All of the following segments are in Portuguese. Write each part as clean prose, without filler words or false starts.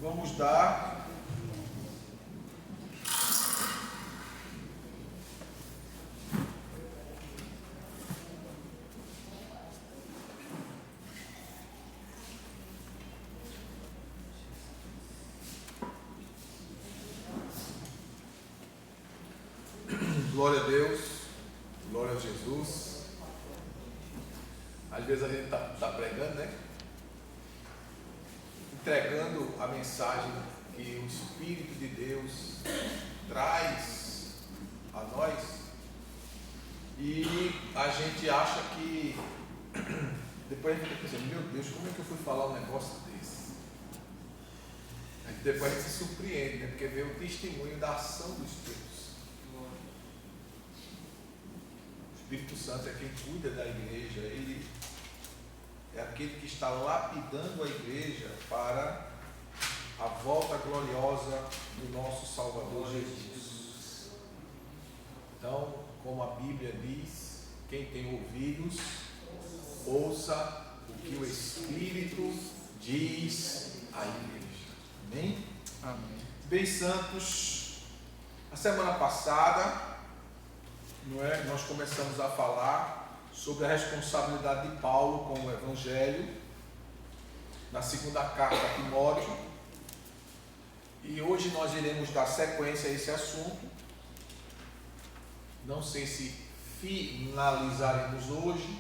Vamos dar glória a Deus, glória a Jesus. Às vezes a gente está pregando, né? Entregando a mensagem que o Espírito de Deus traz a nós, e a gente acha que depois a gente fica pensando, meu Deus, como é que eu fui falar um negócio desse? Aí depois a gente se surpreende, né? Porque vê o testemunho da ação do Espírito. O Espírito Santo é quem cuida da igreja, ele é aquele que está lapidando a igreja para a volta gloriosa do nosso Salvador Jesus. Então, como a Bíblia diz, quem tem ouvidos, ouça o que o Espírito diz à igreja. Amém? Amém. Bem, santos, a semana passada, nós começamos a falar sobre a responsabilidade de Paulo com o Evangelho, na segunda carta a Timóteo, e hoje nós iremos dar sequência a esse assunto. Não sei se finalizaremos hoje,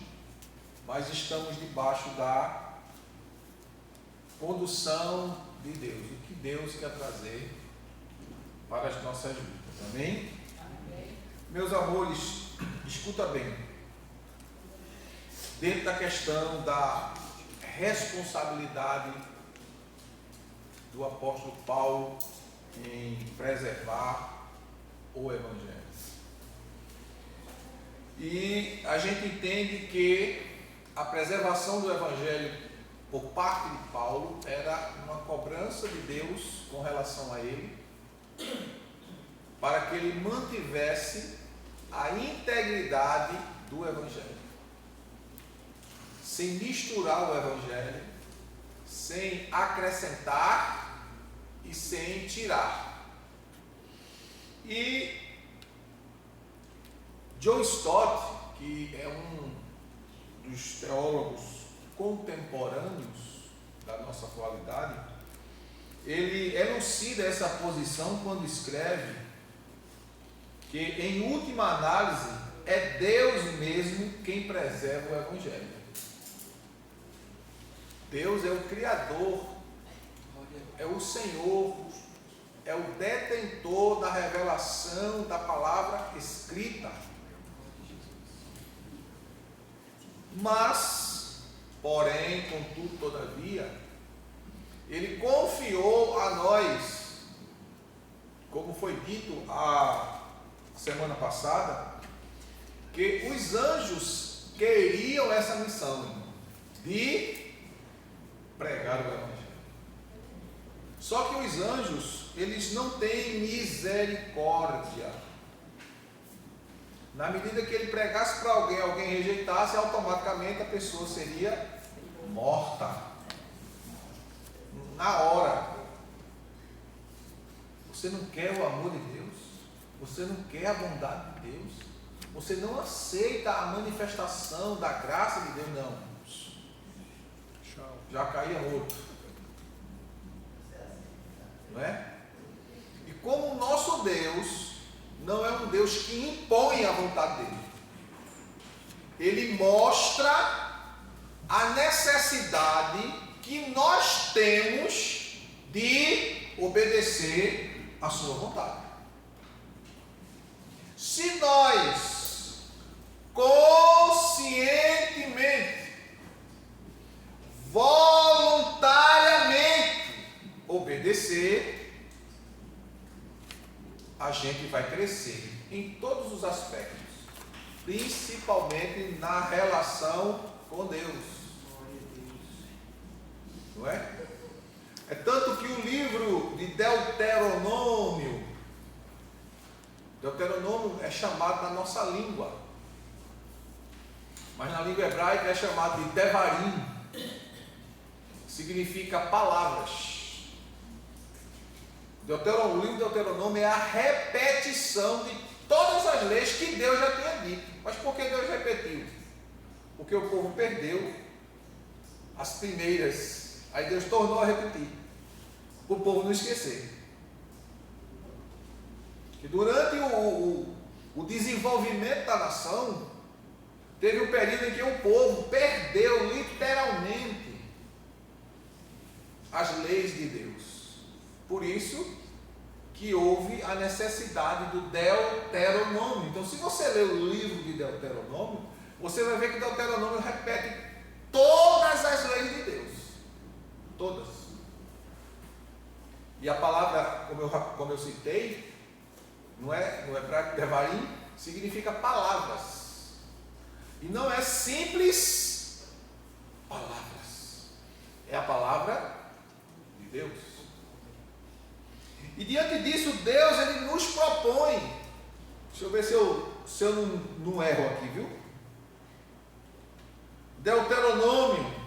mas estamos debaixo da condução de Deus, o que Deus quer trazer para as nossas vidas. Amém? Amém. Meus amores, escuta bem. Dentro da questão da responsabilidade do apóstolo Paulo em preservar o Evangelho. E a gente entende que a preservação do Evangelho por parte de Paulo era uma cobrança de Deus com relação a ele, para que ele mantivesse a integridade do Evangelho, sem misturar o Evangelho, sem acrescentar e sem tirar. E John Stott, que é um dos teólogos contemporâneos da nossa atualidade, ele elucida essa posição quando escreve que, em última análise, é Deus mesmo quem preserva o Evangelho. Deus é o Criador, é o Senhor, é o detentor da revelação da palavra escrita. Mas, porém, contudo, todavia, ele confiou a nós, como foi dito a semana passada, que os anjos queriam essa missão de pregar o Evangelho. Só que os anjos, eles não têm misericórdia. Na medida que ele pregasse para alguém, alguém rejeitasse, automaticamente a pessoa seria morta. Na hora. Você não quer o amor de Deus? Você não quer a bondade de Deus? Você não aceita a manifestação da graça de Deus? Não. Já caía morto. Não é? E como o nosso Deus não é um Deus que impõe a vontade dele, ele mostra a necessidade que nós temos de obedecer à sua vontade. Se nós conscientemente, voluntariamente obedecer, a gente vai crescer em todos os aspectos, principalmente na relação com Deus. Não é? É tanto que o livro de Deuteronômio é chamado na nossa língua, mas na língua hebraica é chamado de Devarim, significa palavras. O livro de Deuteronômio é a repetição de todas as leis que Deus já tinha dito. Mas por que Deus repetiu? Porque o povo perdeu as primeiras. Aí Deus tornou a repetir, para o povo não esquecer. Que durante o desenvolvimento da nação, teve um período em que o povo perdeu literalmente as leis de Deus. Por isso que houve a necessidade do Deuteronômio. Então, se você ler o livro de Deuteronômio, você vai ver que Deuteronômio repete todas as leis de Deus. Todas. E a palavra, como eu citei, não é para Devarim, significa palavras. E não é simples palavras. É a palavra de Deus. E diante disso, Deus ele nos propõe. Deixa eu ver se eu não erro aqui, viu? Deuteronômio.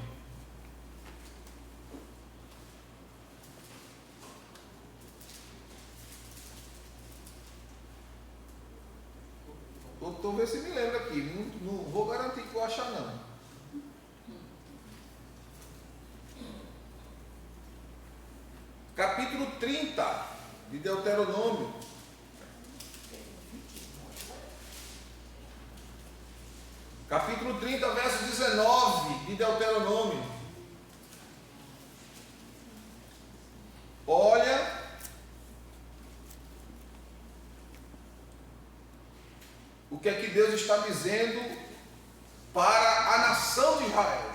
Estou vendo se me lembro aqui. Não vou garantir que vou achar não. Capítulo 30 de Deuteronômio. Capítulo 30, verso 19 de Deuteronômio. Olha o que é que Deus está dizendo para a nação de Israel.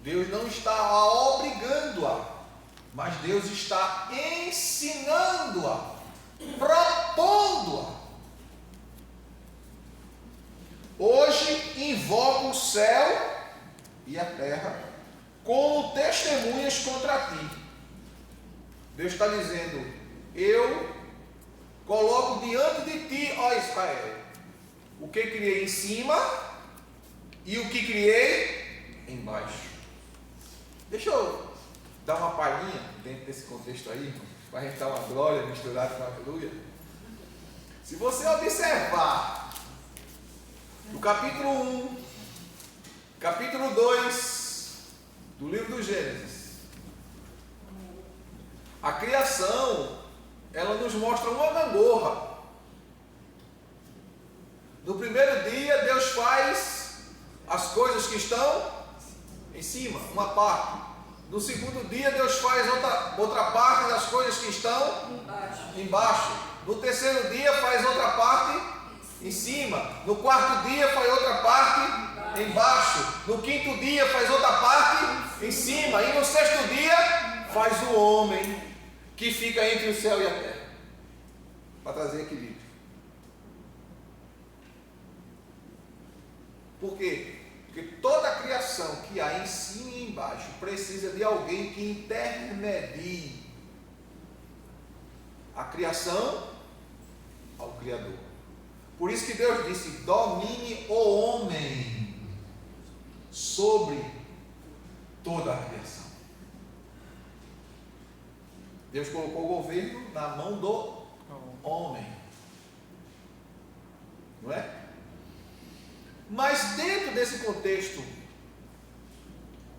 Deus não está a obrigando-a, mas Deus está ensinando-a, propondo-a. Hoje invoco o céu e a terra como testemunhas contra ti. Deus está dizendo: eu coloco diante de ti, ó Israel, o que criei em cima e o que criei embaixo. Deixa eu dar uma palhinha dentro desse contexto aí, para a gente dar uma glória misturada com a aleluia. Se você observar no capítulo 1, capítulo 2 do livro do Gênesis, a criação, ela nos mostra uma gangorra. No primeiro dia, Deus faz as coisas que estão em cima, uma parte. No segundo dia, Deus faz outra parte das coisas que estão embaixo. No terceiro dia, faz outra parte em cima. No quarto dia, faz outra parte embaixo. No quinto dia, faz outra parte em cima. E no sexto dia, faz o homem que fica entre o céu e a terra, para trazer equilíbrio. Por quê? Porque toda a criação que há em cima e embaixo precisa de alguém que intermedie a criação ao Criador. Por isso que Deus disse: domine o homem sobre toda a criação. Deus colocou o governo na mão do homem, não é? Mas dentro desse contexto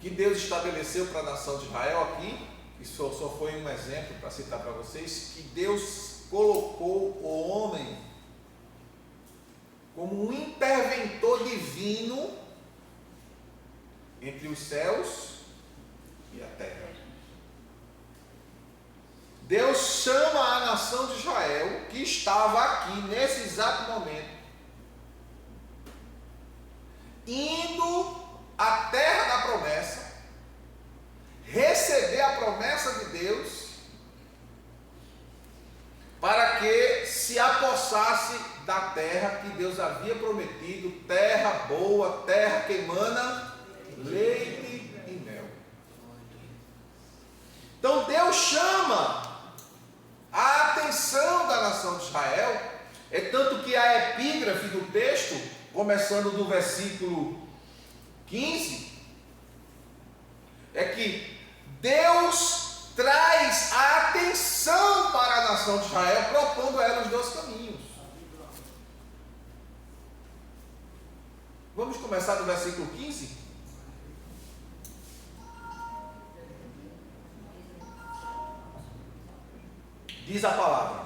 que Deus estabeleceu para a nação de Israel aqui, isso só foi um exemplo para citar para vocês, que Deus colocou o homem como um interventor divino entre os céus e a terra. Deus chama a nação de Israel, que estava aqui nesse exato momento, indo à terra da promessa, receber a promessa de Deus, para que se apossasse da terra que Deus havia prometido, terra boa, terra que emana leite e mel. Então Deus chama a atenção da nação de Israel, é tanto que a epígrafe do texto, começando do versículo 15, é que Deus traz a atenção para a nação de Israel, propondo a ela os 12 caminhos. Vamos começar do versículo 15? Diz a palavra: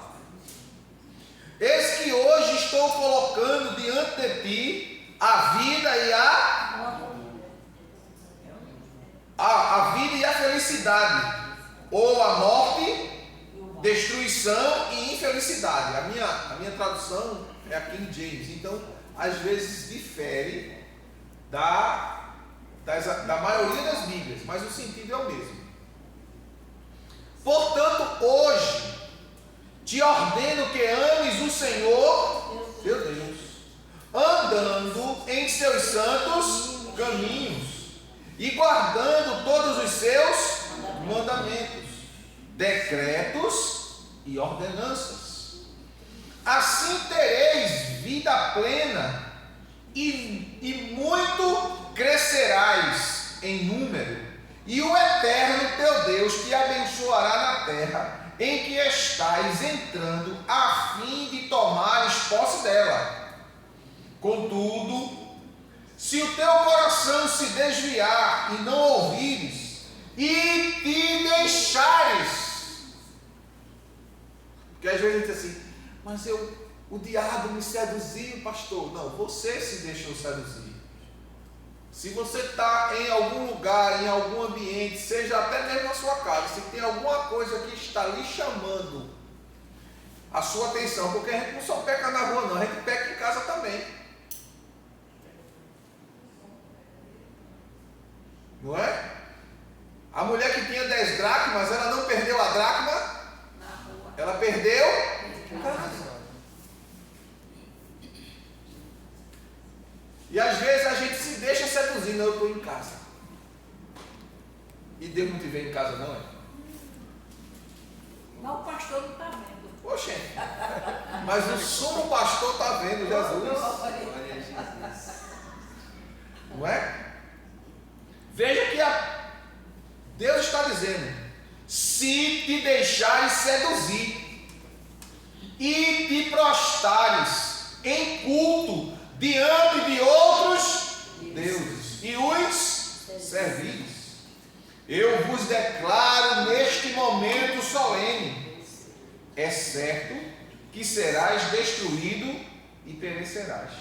eis que hoje estou colocando diante de ti a vida e a vida e a felicidade, ou a morte, destruição e infelicidade. A minha tradução é a King James, então às vezes difere da maioria das Bíblias, mas o sentido é o mesmo. Portanto, hoje te ordeno que ames o Senhor, teu Deus, andando em seus santos caminhos e guardando todos os seus mandamentos, decretos e ordenanças. Assim tereis vida plena e muito crescerás em número, e o Eterno teu Deus te abençoará na terra em que estais entrando, a fim de tomares posse dela. Contudo, se o teu coração se desviar e não ouvires, e te deixares, porque às vezes a gente diz assim, mas o diabo me seduziu, pastor. Não, você se deixou seduzir. Se você está em algum lugar, em algum ambiente, seja até mesmo na sua casa, se tem alguma coisa que está lhe chamando a sua atenção, porque a gente não só peca na rua não, a gente peca em casa também. Não é? A mulher que tinha 10 dracmas, ela não perdeu a dracma, ela perdeu casa. E às vezes a gente se deixa seduzir, não, eu estou em casa. E Deus não te vê em casa, não é? Mas o pastor não está vendo. Poxa, mas o sumo pastor está vendo Jesus. Não é? Veja que Deus está dizendo: se te deixares seduzir e te prostrares em culto diante de outros deuses e os servis, eu vos declaro neste momento solene, é certo que serás destruído e perecerás.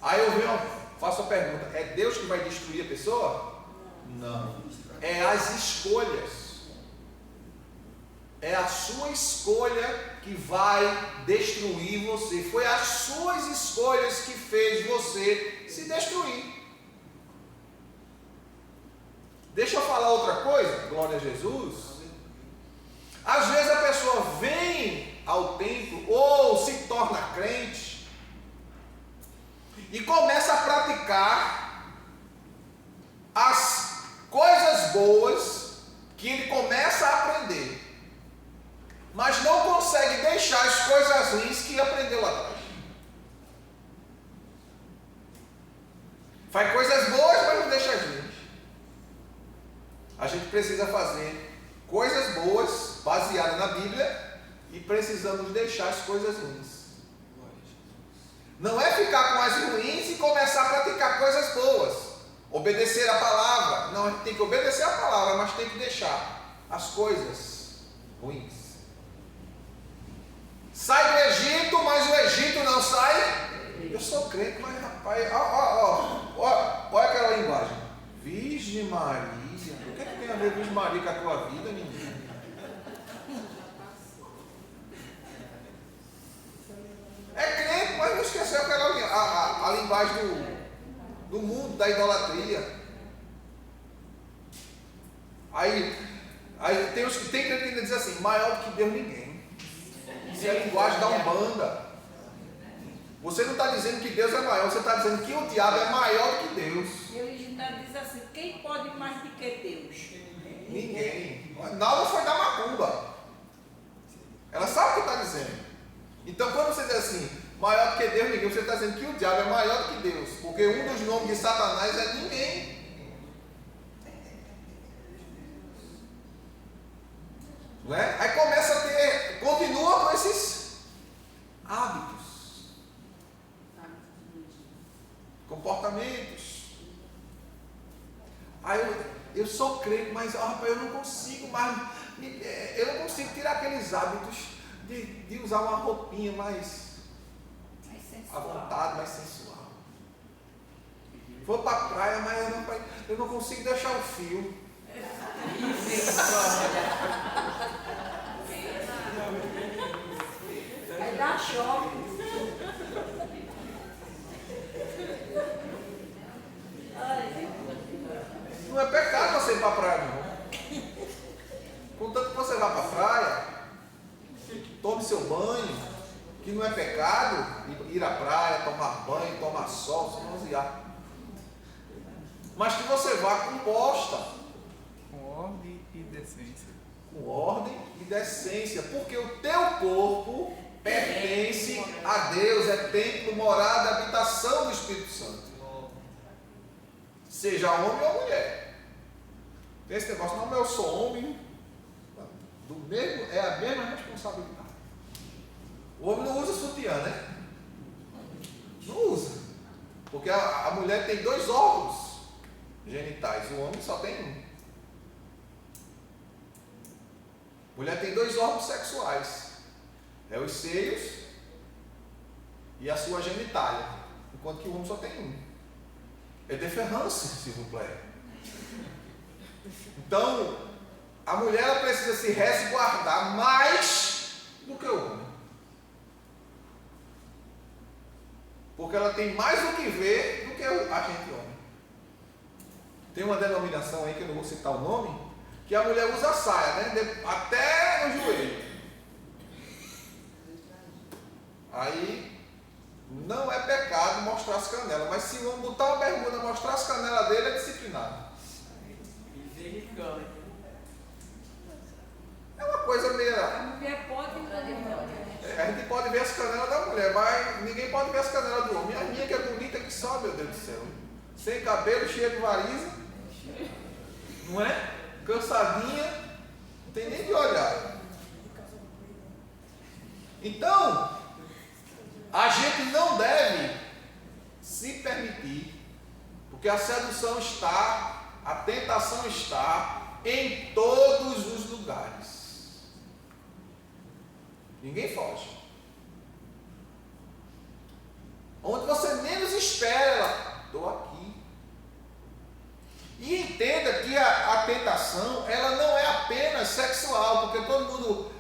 Aí eu faço a pergunta: é Deus que vai destruir a pessoa? Não, é as escolhas. É a sua escolha que vai destruir você. Foi as suas escolhas que fez você se destruir. Deixa eu falar outra coisa, glória a Jesus. Às vezes a pessoa vem ao templo ou se torna crente e começa a praticar as coisas boas que ele começa a aprender, mas não consegue deixar as coisas ruins que aprendeu lá atrás. Faz coisas boas, mas não deixa as ruins. A gente precisa fazer coisas boas, baseadas na Bíblia, e precisamos deixar as coisas ruins. Não é ficar com as ruins e começar a praticar coisas boas, obedecer a palavra. Não, a gente tem que obedecer a palavra, mas tem que deixar as coisas ruins. Sai do Egito, mas o Egito não sai. Eu sou crente, mas rapaz, olha aquela linguagem. Virgem Maria, o que é que tem a ver Virgem Maria com a tua vida, menina? É crente, mas não esqueceu aquela a linguagem do mundo, da idolatria. Aí tem os que tem crente que ainda diz assim, maior do que Deus ninguém. Isso é a linguagem da Umbanda. Você não está dizendo que Deus é maior, você está dizendo que o diabo é maior do que Deus. E ele ainda diz assim, quem pode mais do que Deus? Ninguém. Nada foi da macumba. Ela sabe o que está dizendo. Então quando você diz assim, maior do que Deus, ninguém, você está dizendo que o diabo é maior do que Deus. Porque um dos nomes de Satanás é ninguém. Não é? Aí continua com esses hábitos, comportamentos. Aí eu sou crente, mas rapaz, eu não consigo mais, eu não consigo tirar aqueles hábitos de usar uma roupinha mais à vontade, mais sensual. Vou para a praia, mas eu não consigo deixar o fio. Vai dar choque. Não é pecado você ir para a praia, não. Contanto que você vá para a praia, tome seu banho, que não é pecado ir à praia, tomar banho, tomar sol, se bronzear. Mas que você vá composta. Com ordem e decência. Com ordem e decência. Porque o teu corpo pertence a Deus, é templo, morada, habitação do Espírito Santo. Seja homem ou mulher. Tem esse negócio, não, mas eu sou homem. É a mesma responsabilidade. O homem não usa sutiã, né? Não usa. Porque a mulher tem 2 órgãos genitais, o homem só tem um. Mulher tem 2 órgãos sexuais. É os seios e a sua genitália. Enquanto que o homem só tem um. É différence, s'il vous plaît. Então, a mulher ela precisa se resguardar mais do que o homem. Porque ela tem mais o que ver do que a gente homem. Tem uma denominação aí, que eu não vou citar o nome, que a mulher usa saia, né? Até no joelho. Aí, não é pecado mostrar as canelas, mas se o homem botar uma bermuda e mostrar as canelas dele, é disciplinado. É uma coisa meio... A mulher pode, A gente pode ver as canelas da mulher, mas ninguém pode ver as canelas do homem. A minha que é bonita que só, meu Deus do céu. Sem cabelo, cheia de variza. Não é? Cansadinha. Não tem nem de olhar. Então, a gente não deve se permitir, porque a sedução está, a tentação está em todos os lugares. Ninguém foge. Onde você menos espera, ela, estou aqui. E entenda que a tentação, ela não é apenas sexual, porque todo mundo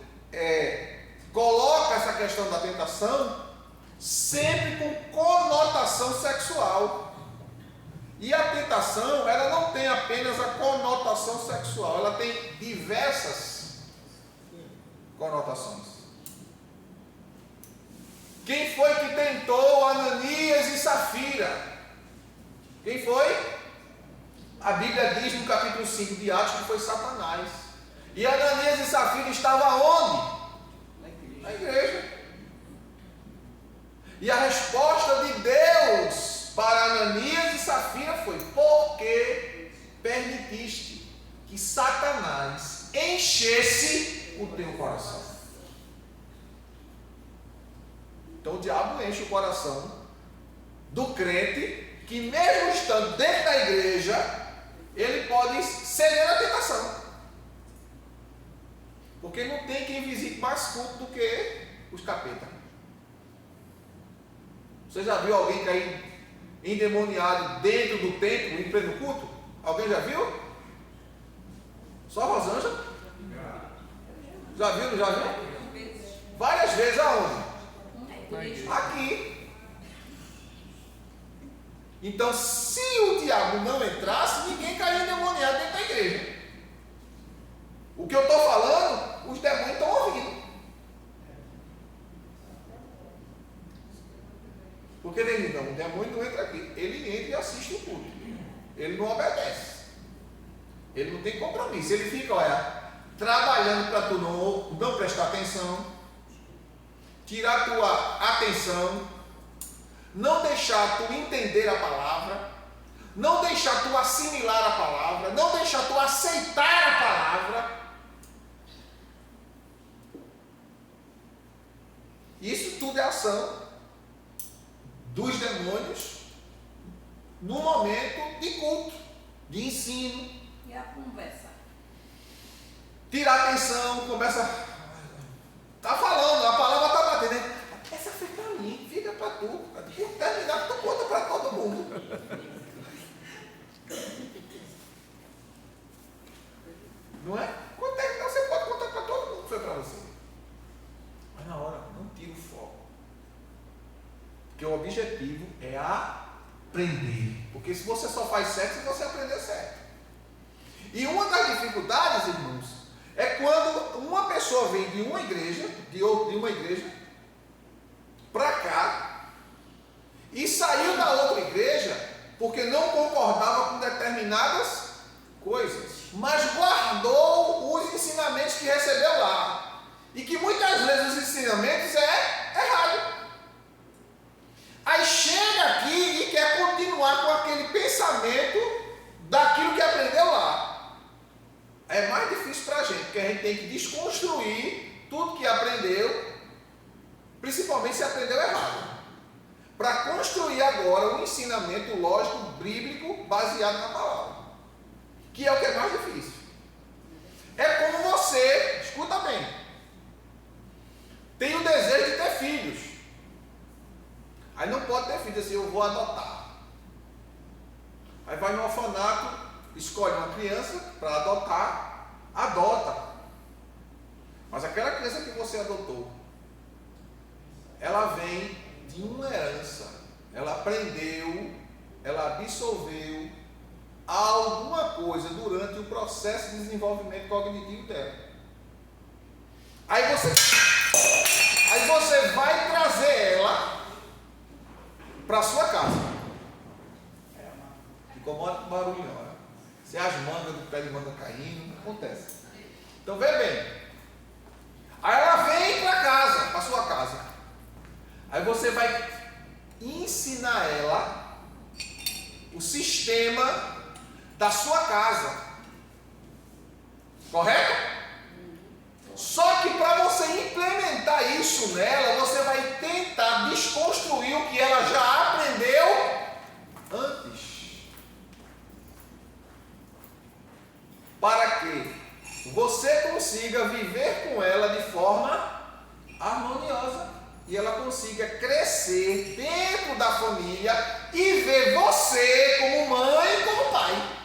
coloca essa questão da tentação sempre com conotação sexual. E a tentação, ela não tem apenas a conotação sexual, ela tem diversas conotações. Quem foi que tentou Ananias e Safira? Quem foi? A Bíblia diz no capítulo 5 de Atos que foi Satanás. E Ananias e Safira estavam onde? Na igreja. E a resposta de Deus para Ananias e Safira foi: porque permitiste que Satanás enchesse o teu coração. Então o diabo enche o coração do crente, que mesmo estando dentro da igreja, ele pode ceder à tentação. Porque não tem quem visite mais culto do que os capetas. Você já viu alguém cair endemoniado dentro do templo, em pleno culto? Alguém já viu? Só Rosângela? Já viu, não já viu? Várias vezes. Aonde? Aqui. Então, se o diabo não entrasse, ninguém caía endemoniado dentro da igreja. O que eu estou falando, os demônios estão ouvindo. Porque ele não, o demônio não entra aqui. Ele entra e assiste o culto. Ele não obedece. Ele não tem compromisso. Ele fica, trabalhando para tu não prestar atenção, tirar tua atenção, não deixar tu entender a palavra, não deixar tu assimilar a palavra, não deixar tu aceitar a palavra. de ação dos demônios no momento de culto, de ensino. E a conversa? Tirar atenção, começa. Tá falando, a palavra tá batendo, né? Essa foi para mim, fica para tu. Por terminar, tu conta para todo mundo. Não é? Quando terminar, você pode contar para todo mundo que foi para você. Mas na hora, não tira o foco. Porque o objetivo é aprender. Porque se você só faz certo, se você aprender certo. E uma das dificuldades, irmãos, é quando uma pessoa vem de uma igreja, de uma igreja, para cá, e saiu da outra igreja, porque não concordava com determinadas coisas, mas guardou os ensinamentos que recebeu lá. E que muitas vezes os ensinamentos é errado. Aí chega aqui e quer continuar com aquele pensamento daquilo que aprendeu lá. É mais difícil para a gente, porque a gente tem que desconstruir tudo que aprendeu, principalmente se aprendeu errado, para construir agora um ensinamento lógico, bíblico, baseado na palavra, que é o que é mais difícil. É como você, escuta bem, tem o desejo de ter filhos, aí não pode ter filhos, assim, eu vou adotar. Aí vai no orfanato, escolhe uma criança para adotar, adota. Mas aquela criança que você adotou, ela vem de uma herança, ela aprendeu, ela absorveu alguma coisa durante o processo de desenvolvimento cognitivo dela. Aí você vai trazer ela para sua casa. Incomoda com barulho, não, né? Se as mangas do pé de manga caindo, não acontece. Então vê bem. Aí ela vem para casa, para sua casa. Aí você vai ensinar ela o sistema da sua casa. Correto? Só que para você implementar isso nela, você vai tentar desconstruir o que ela já aprendeu antes. Para que você consiga viver com ela de forma harmoniosa e ela consiga crescer dentro da família e ver você como mãe e como pai.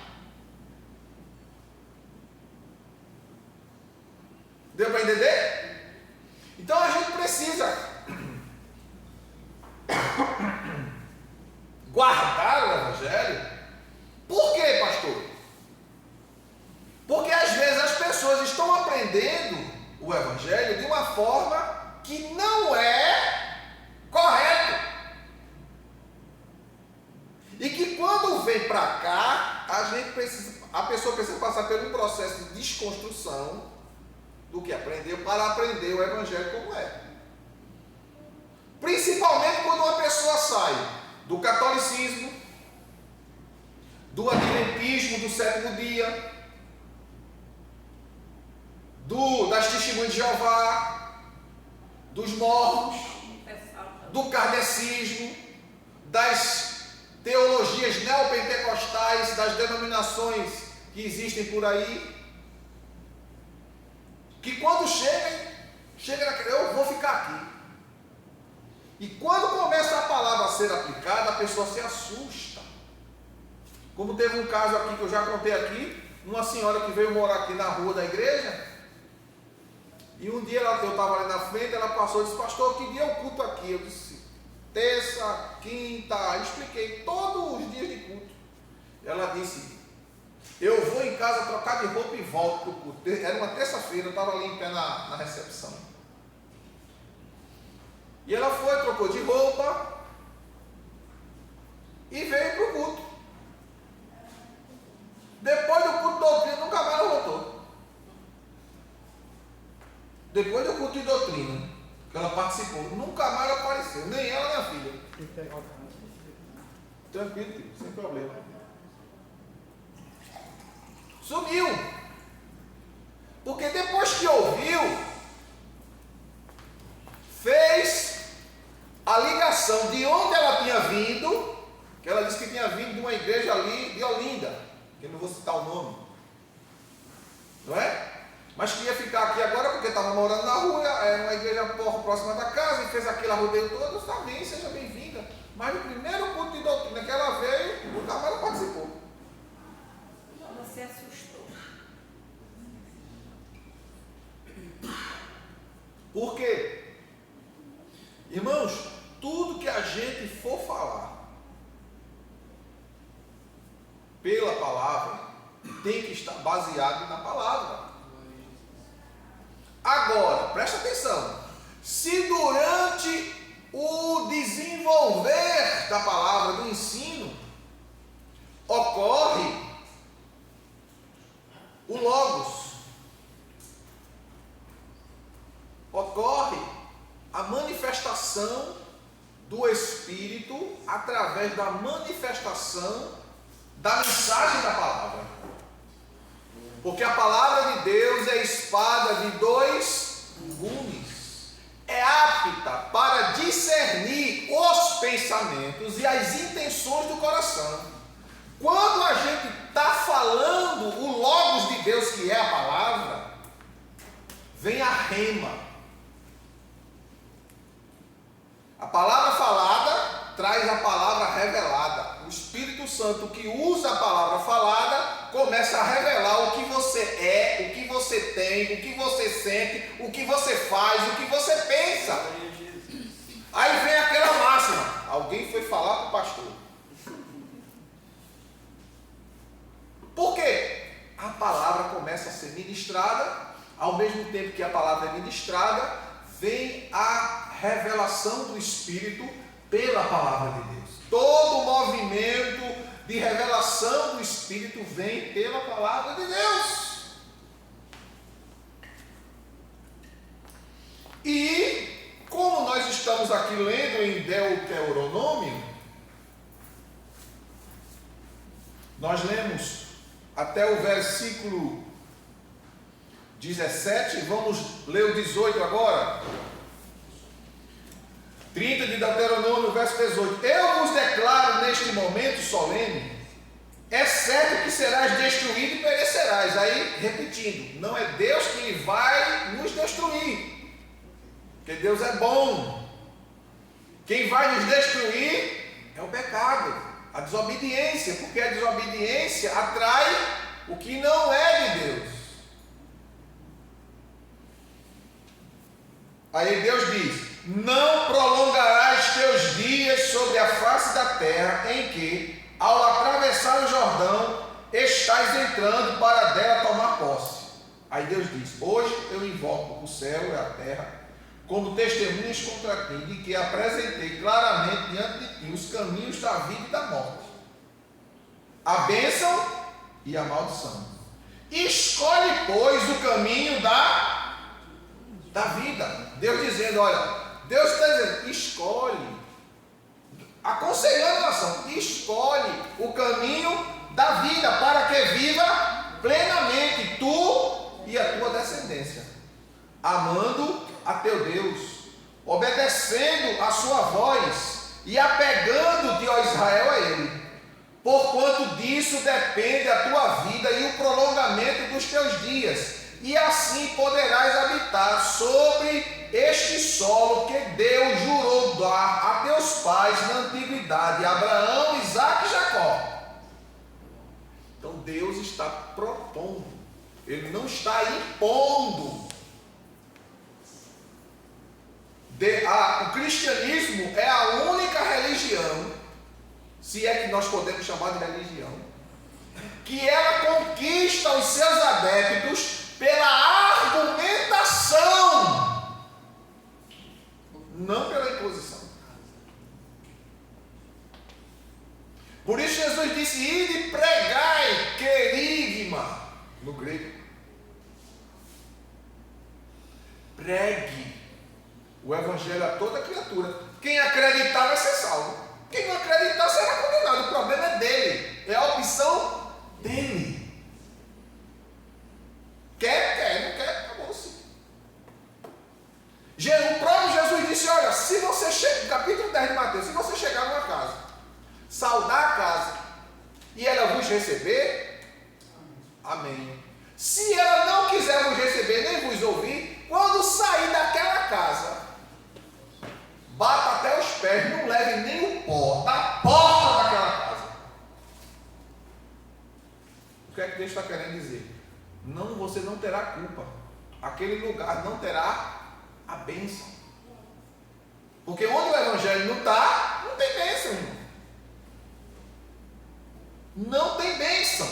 Deu para entender? Então a gente precisa guardar o Evangelho. Por quê, pastor? Porque às vezes as pessoas estão aprendendo o Evangelho de uma forma que não é correta. E que quando vem para cá, a pessoa precisa passar por um processo de desconstrução do que aprendeu para aprender o Evangelho como é. Principalmente quando uma pessoa sai do catolicismo, do adventismo do sétimo dia, das testemunhas de Jeová, dos mormons, do kardecismo, das teologias neopentecostais, das denominações que existem por aí, que quando chega naquele, eu vou ficar aqui. E quando começa a palavra a ser aplicada, a pessoa se assusta. Como teve um caso aqui que eu já contei aqui, uma senhora que veio morar aqui na rua da igreja, e um dia eu estava ali na frente, ela passou e disse: pastor, que dia é o culto aqui? Eu disse: terça, quinta, expliquei todos os dias de culto. Ela disse: eu vou em casa trocar de roupa e volto para o culto. Era uma terça-feira, eu estava ali em pé na recepção. E ela foi, trocou de roupa e veio para o culto. Depois do culto de doutrina, nunca mais ela voltou. Depois do culto de doutrina, que ela participou, nunca mais ela apareceu, nem ela nem a filha. Tranquilo, filho, sem problema. Sumiu. Porque depois que ouviu, fez não é? Mas queria ficar aqui agora porque estava morando na rua, é uma igreja próxima da casa, e fez aquele arrodeio todo. Está bem, seja bem-vinda. Mas no primeiro culto de doutrina que ela veio, nunca mais ela participou. Você assustou. Por quê? Irmãos, tudo que a gente for falar pela palavra tem que estar baseado na palavra. Agora, presta atenção. Se durante o desenvolver da palavra, do ensino, ocorre o logos, ocorre a manifestação do Espírito através da manifestação da mensagem da palavra. Porque a palavra de Deus é espada de dois gumes. É apta para discernir os pensamentos e as intenções do coração. Quando a gente está falando o logos de Deus, que é a palavra, vem a rema. A palavra falada traz a palavra revelada. O Espírito Santo que usa a palavra falada começa a revelar o que você é, o que você tem, o que você sente, o que você faz, o que você pensa. Aí vem aquela máxima. Alguém foi falar para o pastor. Por quê? A palavra começa a ser ministrada, ao mesmo tempo que a palavra é ministrada, vem a revelação do Espírito pela palavra de Deus. Todo o movimento de revelação do Espírito vem pela palavra de Deus. E como nós estamos aqui lendo em Deuteronômio, nós lemos até o versículo 17, vamos ler o 18 agora. 30 de Deuteronômio, verso 18. Eu vos declaro neste momento solene, é certo que serás destruído e perecerás. Aí, repetindo, não é Deus que vai nos destruir, porque Deus é bom. Quem vai nos destruir é o pecado, a desobediência, porque a desobediência atrai o que não é de Deus. Aí Deus diz: não prolongarás teus dias sobre a face da terra em que, ao atravessar o Jordão, estás entrando para dela tomar posse. Aí Deus diz: hoje eu invoco o céu e a terra como testemunhas contra ti, de que apresentei claramente diante de ti os caminhos da vida e da morte, a bênção e a maldição. Escolhe, pois, o caminho da vida. Deus dizendo, olha, Deus está dizendo, escolhe, aconselhando a nação, escolhe o caminho da vida, para que viva plenamente tu e a tua descendência, amando a teu Deus, obedecendo a sua voz e apegando-te, ó Israel, a Ele, porquanto disso depende a tua vida e o prolongamento dos teus dias, e assim poderás habitar sobre este solo que Deus jurou dar a teus pais na antiguidade, Abraão, Isaque e Jacó. Então Deus está propondo, Ele não está impondo. O cristianismo é a única religião, se é que nós podemos chamar de religião, que ela conquista os seus adeptos pela argumentação, não pela imposição. Por isso Jesus disse: ide pregai, querigma, no grego. Pregue o evangelho a toda criatura. Quem acreditar vai ser salvo. Quem não acreditar será condenado. O problema é dele, é a opção dele. Quer, não quer, acabou-se. O próprio Jesus disse: olha, se você chega, capítulo 10 de Mateus, se você chegar numa casa, saudar a casa e ela vos receber, amém. Se ela não você não terá culpa. Aquele lugar não terá a bênção. Porque onde o evangelho não está, não tem bênção, irmão. Não tem bênção.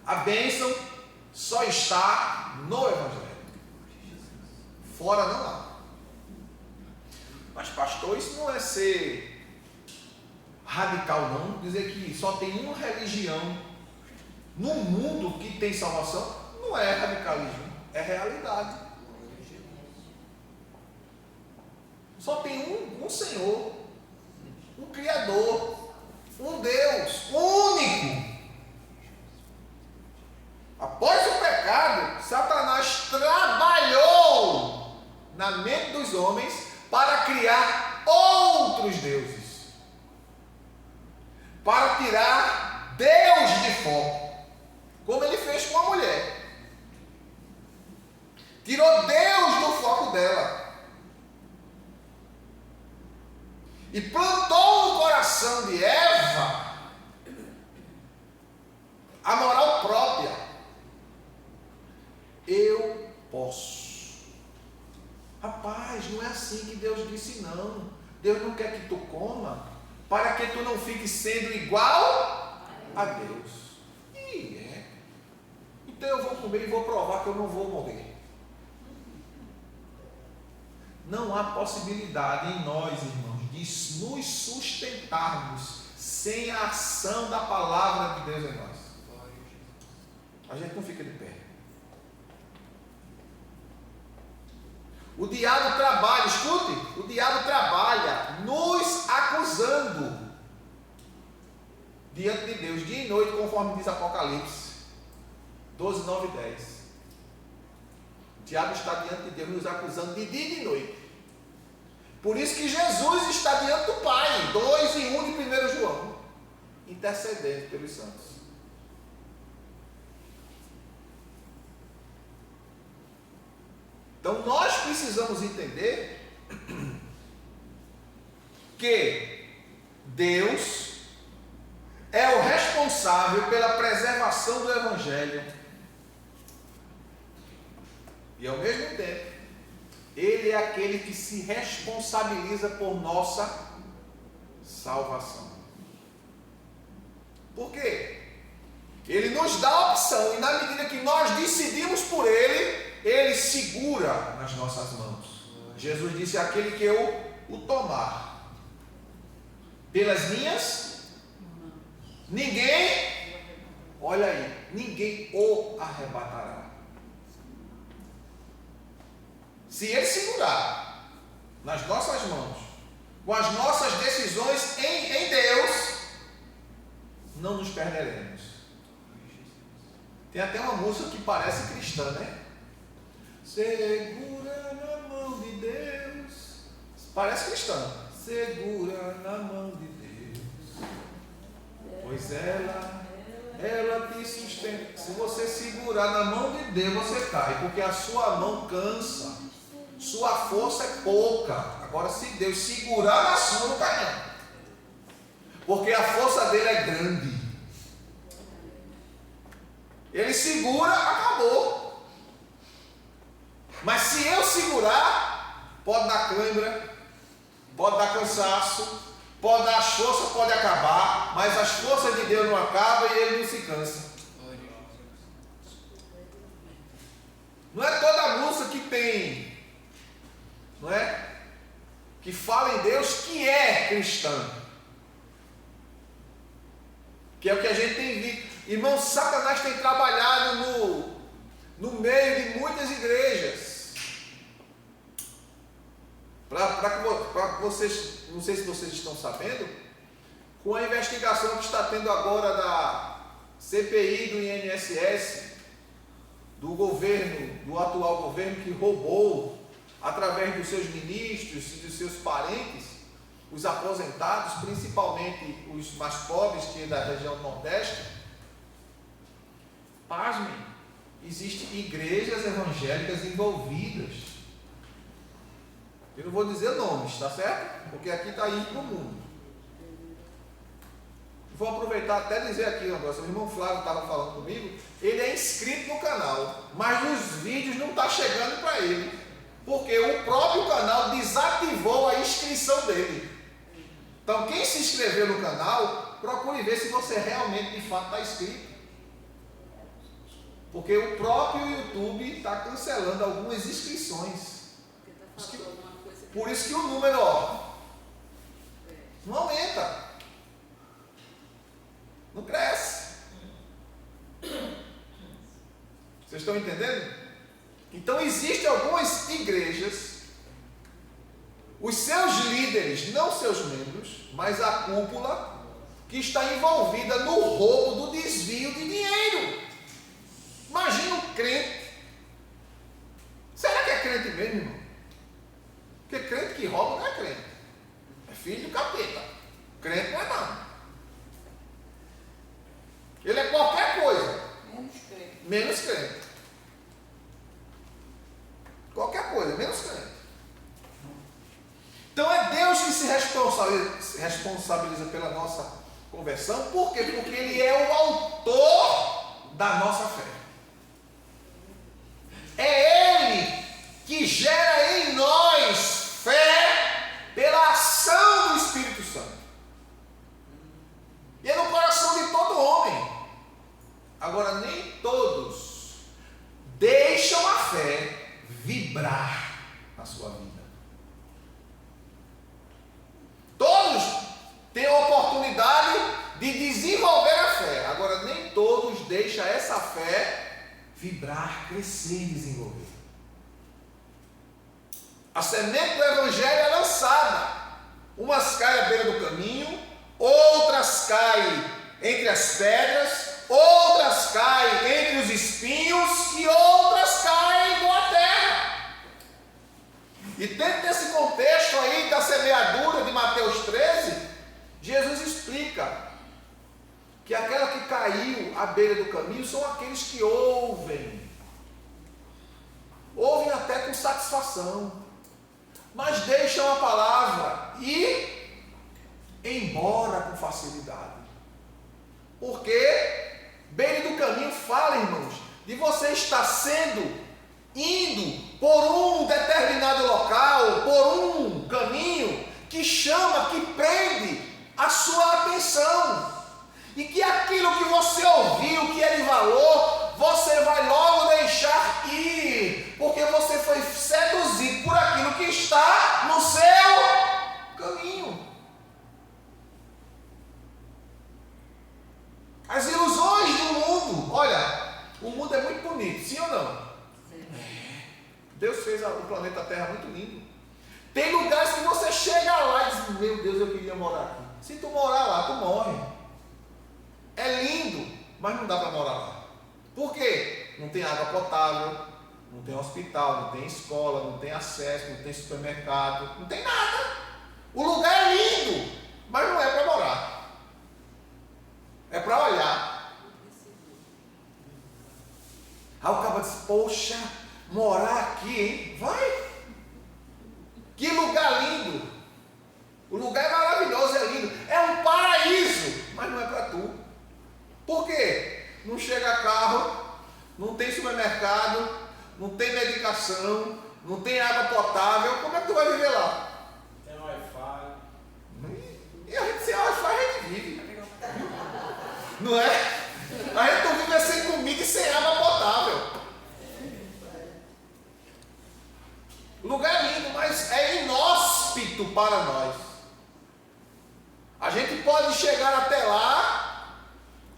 A bênção só está no evangelho. Fora não há. Mas pastor, isso não é ser radical não, dizer que só tem uma religião no mundo que tem salvação. Não é radicalismo, é realidade. Só tem um Senhor, um Criador, um Deus único. Após o pecado, Satanás trabalhou na mente dos homens para criar outros deuses, para tirar Deus de foco, como ele fez com a mulher. Tirou Deus do foco dela e plantou no coração de Eva a moral própria. Eu posso. Rapaz, não é assim que Deus disse não. Deus não quer que tu coma para que tu não fique sendo igual a Deus. E é. Então eu vou comer e vou provar que eu não vou morrer. Não há possibilidade em nós, irmãos, de nos sustentarmos sem a ação da palavra de Deus em nós. A gente não fica de pé. O diabo trabalha, escute, o diabo trabalha nos acusando diante de Deus, dia e noite, conforme diz Apocalipse 12, 9 e 10. O diabo está diante de Deus nos acusando de dia e de noite. Por isso que Jesus está diante do Pai, 2 e 1 de 1 João, intercedendo pelos santos. Então nós precisamos entender que Deus é o responsável pela preservação do Evangelho. E ao mesmo tempo, Ele é aquele que se responsabiliza por nossa salvação. Por quê? Ele nos dá a opção, e na medida que nós decidimos por Ele, Ele segura nas nossas mãos. Jesus disse: aquele que eu o tomar pelas minhas, ninguém, olha aí, ninguém o arrebatará. Se Ele segurar nas nossas mãos, com as nossas decisões em Deus, não nos perderemos. Tem até uma música que parece cristã, né? Segura na mão de Deus. Parece cristã. Segura na mão de Deus, pois ela te sustenta. Se você segurar na mão de Deus, você cai, porque a sua mão cansa, sua força é pouca. Agora, se Deus segurar na sua, não cai não, porque a força dele é grande. Ele segura, acabou. Mas se eu segurar, pode dar cãibra, pode dar cansaço, pode dar força, pode acabar, mas as forças de Deus não acabam e Ele não se cansa. Não é toda música que tem, não é? Que fala em Deus que é cristã. Que é o que a gente tem visto. Irmão, Satanás tem trabalhado no meio de muitas igrejas. Para vocês, não sei se vocês estão sabendo, com a investigação que está tendo agora da CPI do INSS, do governo, do atual governo, que roubou, através dos seus ministros e dos seus parentes, os aposentados, principalmente os mais pobres, que é da região Nordeste. Pasmem, existem igrejas evangélicas envolvidas. Eu não vou dizer nomes, tá certo? Porque aqui está indo para o mundo. Vou aproveitar até dizer aqui um negócio. O irmão Flávio estava falando comigo. Ele é inscrito no canal, mas os vídeos não estão chegando para ele, porque o próprio canal desativou a inscrição dele. Então, quem se inscreveu no canal, procure ver se você realmente, de fato, está inscrito. Porque o próprio YouTube está cancelando algumas inscrições. Por isso que o número, não aumenta. Não cresce. Vocês estão entendendo? Então existem algumas igrejas, os seus líderes, não seus membros, mas a cúpula, que está envolvida no roubo do desvio de dinheiro. Imagina um crente. Será que é crente mesmo, irmão? Porque crente que rouba não é crente. É filho do capeta. Crente não é não. Ele é qualquer coisa. Menos crente. Qualquer coisa, menos crente. Então é Deus que se responsabiliza pela nossa conversão. Por quê? Porque Ele é o autor da nossa fé. É Ele que gera em nós fé pela ação do Espírito Santo. E é no coração de todo homem. Agora, nem todos deixam a fé vibrar na sua vida. Todos têm a oportunidade de desenvolver a fé. Agora, nem todos deixam essa fé vibrar, crescer e desenvolver. A semente do Evangelho é lançada. Umas caem à beira do caminho, outras caem entre as pedras, outras caem entre os espinhos e outras caem em boa terra. E dentro desse contexto aí da semeadura de Mateus 13, Jesus explica que aquela que caiu à beira do caminho são aqueles que ouvem até com satisfação, mas deixam a palavra ir embora com facilidade. Porque beira do caminho fala, irmãos, de você estar indo por um determinado local, por um caminho que chama, que prende a sua atenção. E que aquilo que você ouviu, que é de valor, você vai logo deixar ir, porque você foi seduzido por aquilo que está no seu caminho. As ilusões do mundo. Olha, o mundo é muito bonito, sim ou não? Sim. Deus fez o planeta Terra muito lindo. Tem lugares que você chega lá e diz, meu Deus, eu queria morar aqui. Se tu morar lá, tu morre. É lindo, mas não dá para morar lá. Por quê? Não tem água potável, não tem hospital, não tem escola, não tem acesso, não tem supermercado, não tem nada. O lugar é lindo, mas não é para morar. É para olhar. Aí o cara diz, poxa, morar aqui, hein? Vai. Que lugar lindo. O lugar é maravilhoso, é lindo. É um paraíso, mas não é para tu. Por quê? Não chega carro, não tem supermercado, não tem medicação, não tem água potável. Como é que tu vai viver lá? Tem Wi-Fi. E a gente sem Wi-Fi a gente vive. Não é? A gente não vive sem comida e sem água potável. O lugar é lindo, mas é inóspito para nós. A gente pode chegar até lá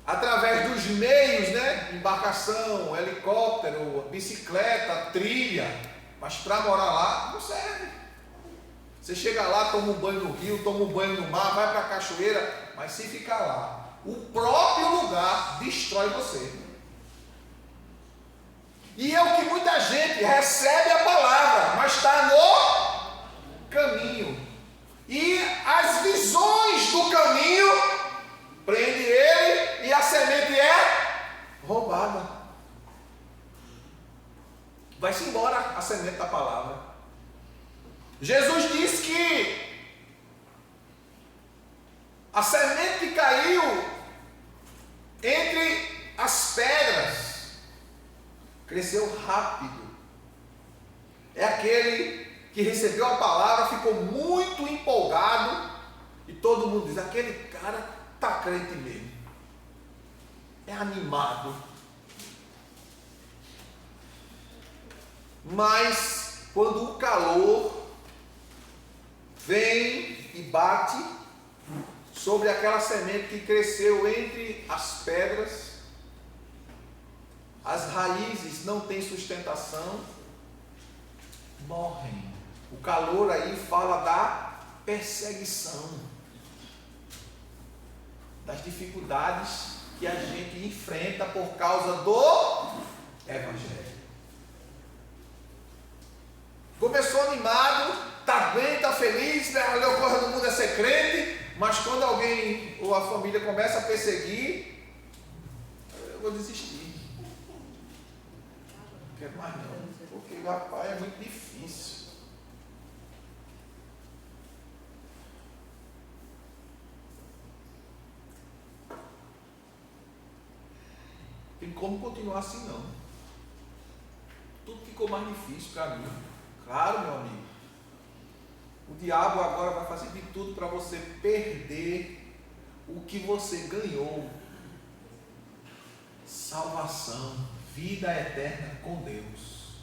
através dos meios, né? Embarcação, helicóptero, bicicleta, trilha. Mas para morar lá, não serve. Você chega lá, toma um banho no rio, toma um banho no mar, vai para a cachoeira. Mas se ficar lá, o próprio lugar destrói você. E é o que muita gente recebe a palavra, mas está no caminho. E as visões do caminho prende ele e a semente é roubada. Vai-se embora a semente da palavra. Jesus disse que a semente que caiu as pedras. Cresceu rápido. É aquele que recebeu a palavra, ficou muito empolgado e todo mundo diz, aquele cara está crente mesmo. É animado. Mas quando o calor vem e bate sobre aquela semente que cresceu entre as pedras, as raízes não têm sustentação, morrem. O calor aí fala da perseguição, das dificuldades que a gente enfrenta por causa do Evangelho. Começou animado, está bem, está feliz, né? A melhor coisa do mundo é ser crente, mas quando alguém ou a família começa a perseguir, eu vou desistir. Não quero mais não, porque rapaz, é muito difícil. Tem como continuar assim não. Tudo ficou mais difícil para mim. Claro, meu amigo. O diabo agora vai fazer de tudo para você perder o que você ganhou. Salvação, vida eterna com Deus.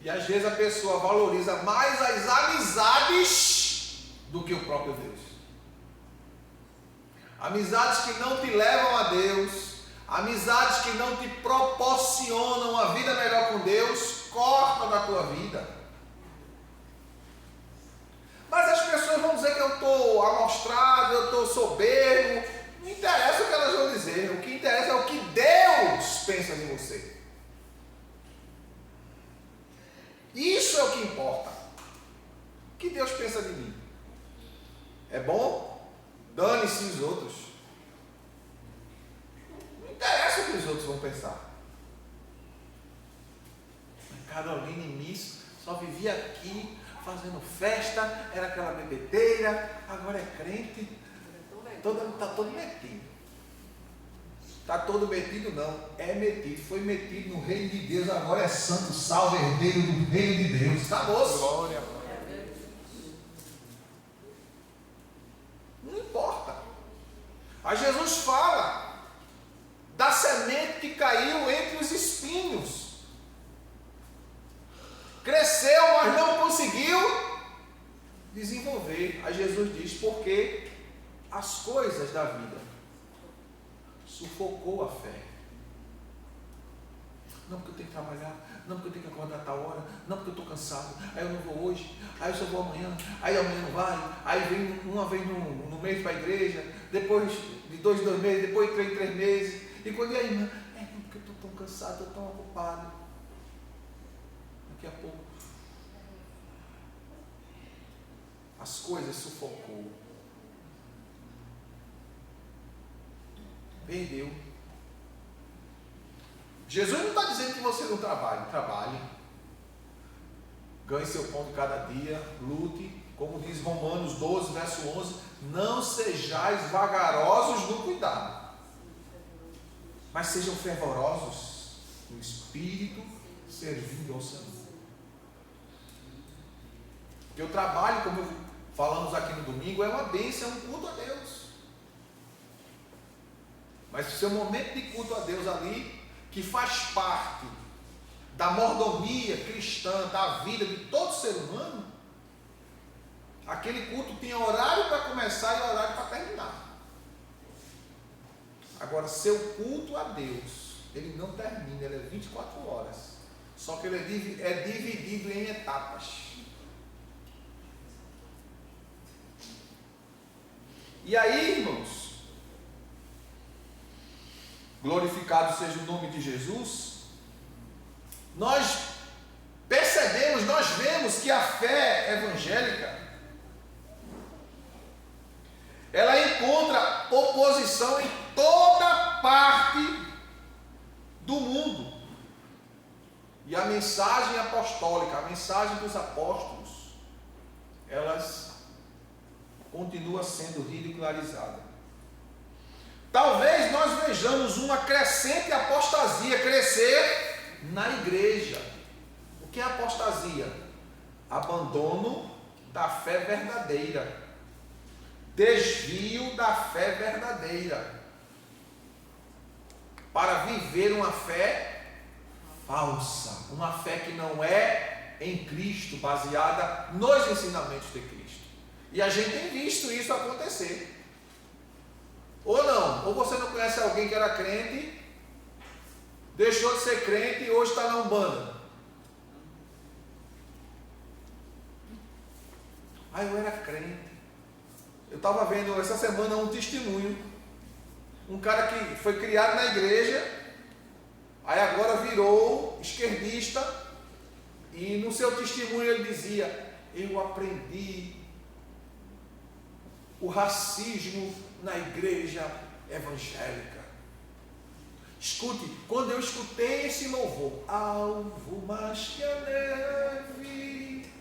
E às vezes a pessoa valoriza mais as amizades do que o próprio Deus. Amizades que não te levam a Deus, amizades que não te proporcionam uma vida melhor com Deus, corta da tua vida. Mas as pessoas vão dizer que eu estou amostrado, eu estou soberbo. Não interessa o que elas vão dizer, o que interessa é o que Deus pensa de você. Isso é o que importa. O que Deus pensa de mim? É bom? Dane-se os outros. Não interessa o que os outros vão pensar. Caroline nisso, só vivia aqui, fazendo festa, era aquela bebedeira, agora é crente. Está todo metido. Está todo metido não, é metido. Foi metido no reino de Deus, agora é santo, salvo, herdeiro do reino de Deus. Acabou-se. Glória a Deus. Não importa. Aí Jesus fala da semente que caiu entre os espinhos. Cresceu, mas não conseguiu desenvolver. Aí Jesus diz, porque as coisas da vida sufocou a fé. Não porque eu tenho que trabalhar, não porque eu tenho que acordar a tal hora, não porque eu estou cansado, aí eu não vou hoje, aí eu só vou amanhã, aí amanhã não vai, aí vem uma vez no mês para a igreja, depois de 2 meses, depois de 3 meses, e quando a irmã, não porque eu estou tão cansado, estou tão ocupado. Daqui a pouco as coisas sufocou. Perdeu. Jesus não está dizendo que você não trabalhe. Trabalhe. Ganhe seu pão de cada dia. Lute. Como diz Romanos 12, verso 11. Não sejais vagarosos no cuidado, mas sejam fervorosos no espírito, servindo ao Senhor. Porque o trabalho, como falamos aqui no domingo, é uma bênção, é um culto a Deus. Mas o seu momento de culto a Deus ali, que faz parte da mordomia cristã, da vida de todo ser humano, aquele culto tem horário para começar e horário para terminar. Agora, seu culto a Deus, ele não termina, ele é 24 horas. Só que ele é dividido em etapas. E aí, irmãos, glorificado seja o nome de Jesus, nós percebemos, nós vemos que a fé evangélica, ela encontra oposição em toda parte do mundo. E a mensagem apostólica, a mensagem dos apóstolos, elas continua sendo ridicularizada. Talvez nós vejamos uma crescente apostasia crescer na igreja. O que é apostasia? Abandono da fé verdadeira. Desvio da fé verdadeira. Para viver uma fé falsa. Uma fé que não é em Cristo, baseada nos ensinamentos de Cristo. E a gente tem visto isso acontecer. Ou não, ou você não conhece alguém que era crente, deixou de ser crente e hoje está na Umbanda. Ah, eu era crente. Eu estava vendo essa semana um testemunho. Um cara que foi criado na igreja, aí agora virou esquerdista, e no seu testemunho ele dizia: eu aprendi o racismo na igreja evangélica. Escute, quando eu escutei esse louvor, alvo mais que a neve,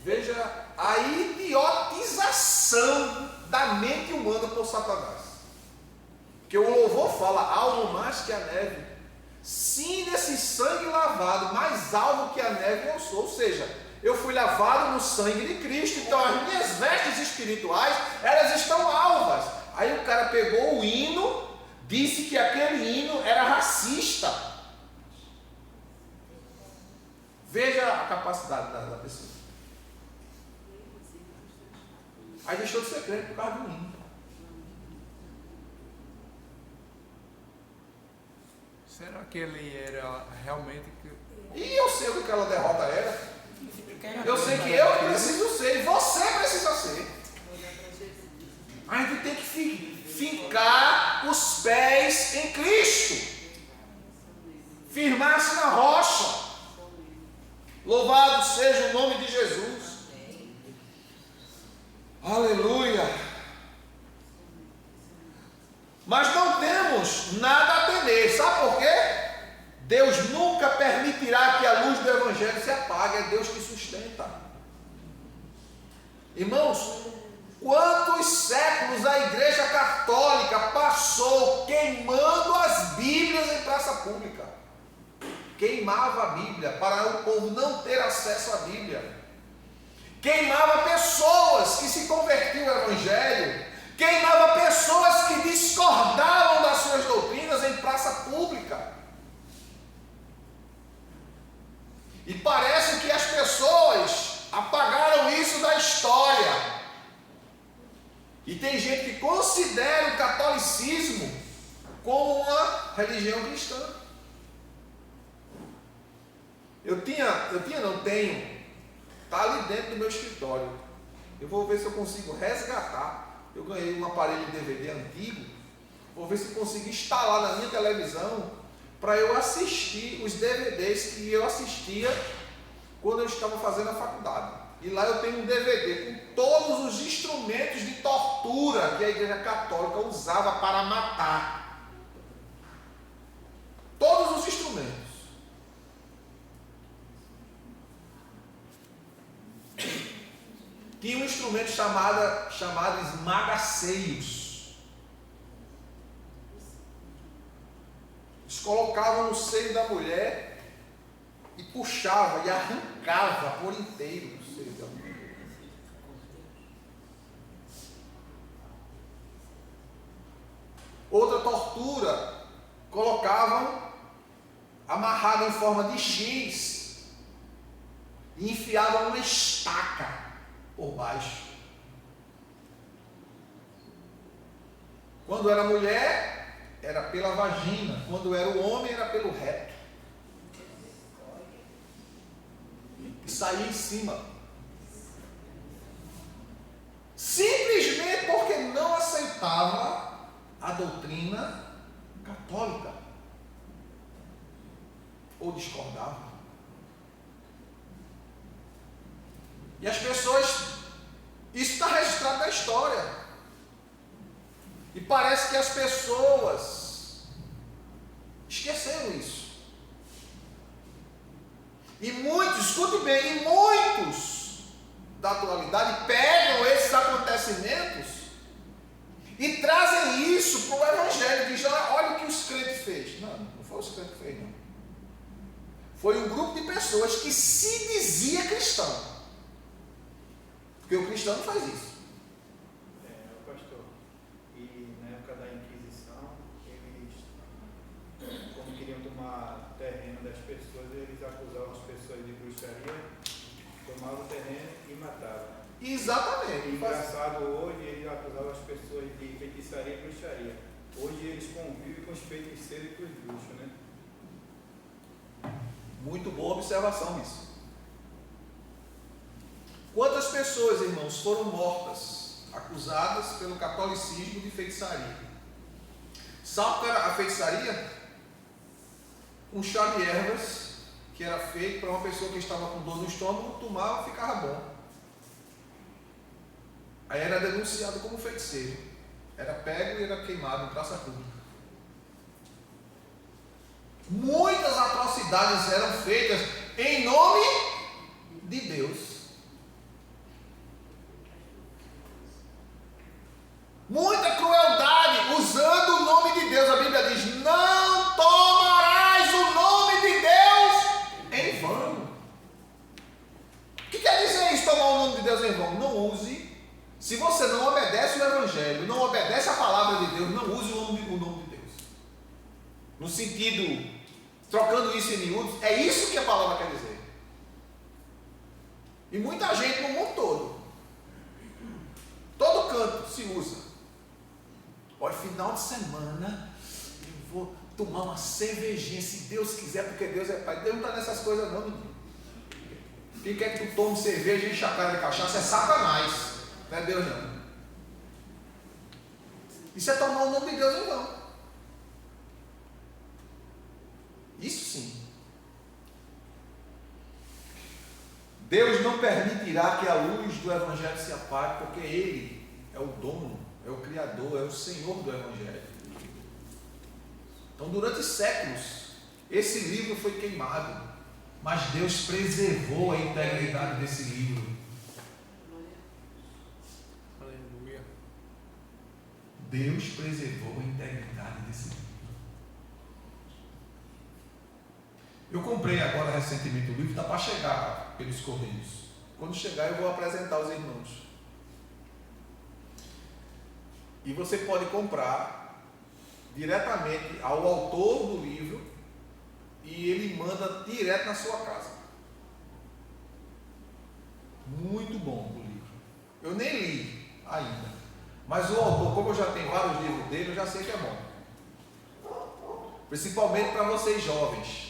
veja a idiotização da mente humana por Satanás. Porque o louvor fala, alvo mais que a neve. Sim, nesse sangue lavado, mais alvo que a neve eu sou. Ou seja, eu fui lavado no sangue de Cristo, então as minhas vestes espirituais, elas estão alvas. Aí o cara pegou o hino, disse que aquele hino era racista. Veja a capacidade da pessoa. Aí deixou de ser crente por causa do hino. Será que ele era realmente... E eu sei o que aquela derrota era. Eu sei que eu preciso ser, e você precisa ser. A gente tem que fincar os pés em Cristo, firmar-se na rocha. Louvado seja o nome de Jesus. Aleluia. Mas não temos nada a temer. Sabe por quê? Deus nunca permitirá que a luz do Evangelho se apague. É Deus que sustenta. Irmãos, quantos séculos a Igreja Católica passou queimando as Bíblias em praça pública? Queimava a Bíblia para o povo não ter acesso à Bíblia. Queimava pessoas que se convertiam ao Evangelho. Queimava pessoas que discordavam das suas doutrinas em praça pública. E parece que as pessoas apagaram isso da história. E tem gente que considera o catolicismo como uma religião cristã. Não tenho. Está ali dentro do meu escritório. Eu vou ver se eu consigo resgatar. Eu ganhei um aparelho de DVD antigo. Vou ver se consigo instalar na minha televisão para eu assistir os DVDs que eu assistia quando eu estava fazendo a faculdade. E lá eu tenho um DVD com todos os instrumentos de tortura que a Igreja Católica usava para matar. Todos os instrumentos. Tinha um instrumento chamado esmaga-seios. Eles colocavam no seio da mulher e puxava e arrancava por inteiro o seio da mulher. Outra tortura, colocavam amarrado em forma de X e enfiavam uma estaca por baixo. Quando era mulher, era pela vagina. Quando era o homem, era pelo reto. E saía em cima. Simplesmente porque não aceitava a doutrina católica. Ou discordava. E as pessoas, isso está registrado na história. E parece que as pessoas esqueceram isso. E muitos, escute bem, e muitos da atualidade pegam esses acontecimentos E trazem isso para o Evangelho. Diz, olha o que os crentes fez. Não foi os crentes que fez, não. Foi um grupo de pessoas que se dizia cristão. Porque o cristão não faz isso. Pastor, e na época da Inquisição, eles, como queriam tomar terreno das pessoas, eles acusavam as pessoas de bruxaria, tomavam o terreno e matavam. Exatamente. E engraçado, hoje eles acusavam as pessoas de feitiçaria e bruxaria. Hoje eles convivem com os feiticeiros e com os bruxos, né? Muito boa observação isso. Quantas pessoas, irmãos, foram mortas, acusadas pelo catolicismo de feitiçaria? Sabe o que era a feitiçaria? Um chá de ervas que era feito para uma pessoa que estava com dor no estômago, tomava e ficava bom. Aí era denunciado como feiticeiro. Era pego e era queimado em praça pública. Muitas atrocidades eram feitas em nome de Deus. Muita crueldade usando o nome de Deus. A Bíblia diz: não tomarás o nome de Deus em vão. O que quer dizer isso, tomar o nome de Deus em vão? Não use. Se você não obedece o Evangelho, não obedece a palavra de Deus, não use o nome de Deus. No sentido, trocando isso em miúdos, é isso que a palavra quer dizer. E muita gente no mundo todo canto se usa. Olha, final de semana, eu vou tomar uma cervejinha, se Deus quiser, porque Deus é Pai. Deus não está nessas coisas não, menino. Quem quer que tu tome cerveja e enche a cara de cachaça é Satanás. Não é Deus não. Isso é tomar o nome de Deus em vão. Isso sim. Deus não permitirá que a luz do Evangelho se apague, porque Ele é o dono, é o Criador, é o Senhor do Evangelho. Então, durante séculos, esse livro foi queimado, mas Deus preservou a integridade desse livro. Aleluia. Deus preservou a integridade desse livro. Eu comprei agora recentemente o livro, está para chegar pelos correios. Quando chegar eu vou apresentar aos irmãos. E você pode comprar diretamente ao autor do livro e ele manda direto na sua casa. Muito bom o livro. Eu nem li ainda, mas o autor, como eu já tenho vários livros dele, eu já sei que é bom. Principalmente para vocês jovens.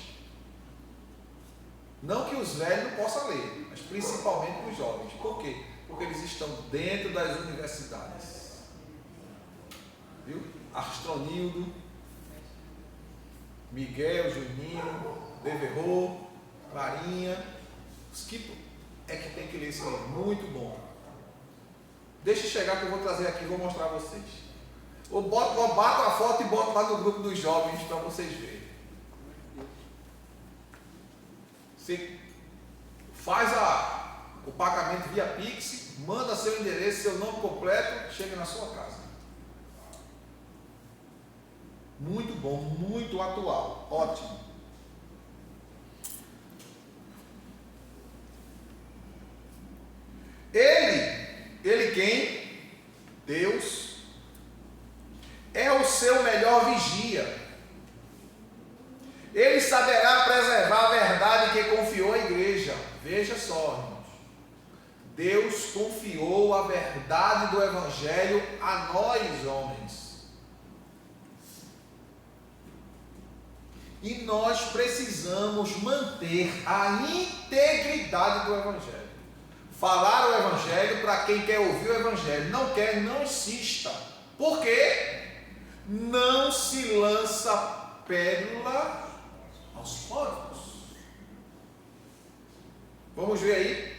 Não que os velhos não possam ler, mas principalmente os jovens. Por quê? Porque eles estão dentro das universidades. Viu? Astronildo, Miguel, Juninho, Deverro, Clarinha. Os que é que tem que ler esse livro. Muito bom. Deixa eu chegar que eu vou trazer aqui e vou mostrar a vocês. Ou bato a foto e boto lá no grupo dos jovens para vocês verem. Você faz o pagamento via Pix, manda seu endereço, seu nome completo, chega na sua casa. Muito bom, muito atual, ótimo. Ele quem? Deus, é o seu melhor vigia. Ele saberá preservar a verdade que confiou à igreja. Veja só, irmãos. Deus confiou a verdade do Evangelho a nós, homens. E nós precisamos manter a integridade do Evangelho. Falar o Evangelho para quem quer ouvir o Evangelho. Não quer, não insista. Por quê? Não se lança pérola aos porcos. Vamos ver aí.